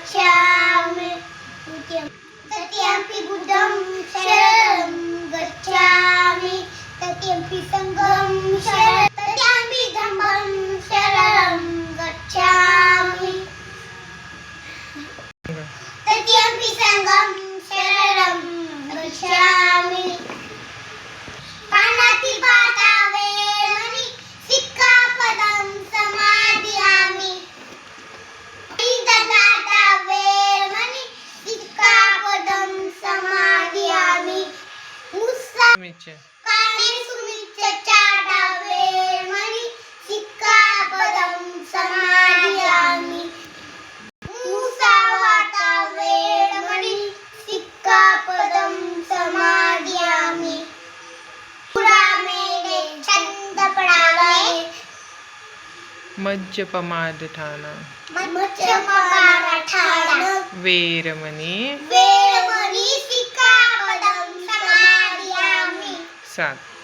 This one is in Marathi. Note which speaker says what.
Speaker 1: गच्छामि तृतीयम्पि बुद्धं शरणं गच्छामि तृतीयम्पि संघं शरणं तृतीयम्पि धम्मं शरणं गच्छामि तृतीयम्पि संघं शरणं गच्छामि पानातील पातावेळी सिक्खापदं समादियामि ददातावेळी सिक्खापदं समादियामि कामे सुमिच्चाटावेळी सिक्खापदं समादियामि मुसावातावेळी सिक्खापदं समादियामि
Speaker 2: मज्जपमादठाना वेरमणि
Speaker 1: सिक्खापदं समादियामि
Speaker 2: 7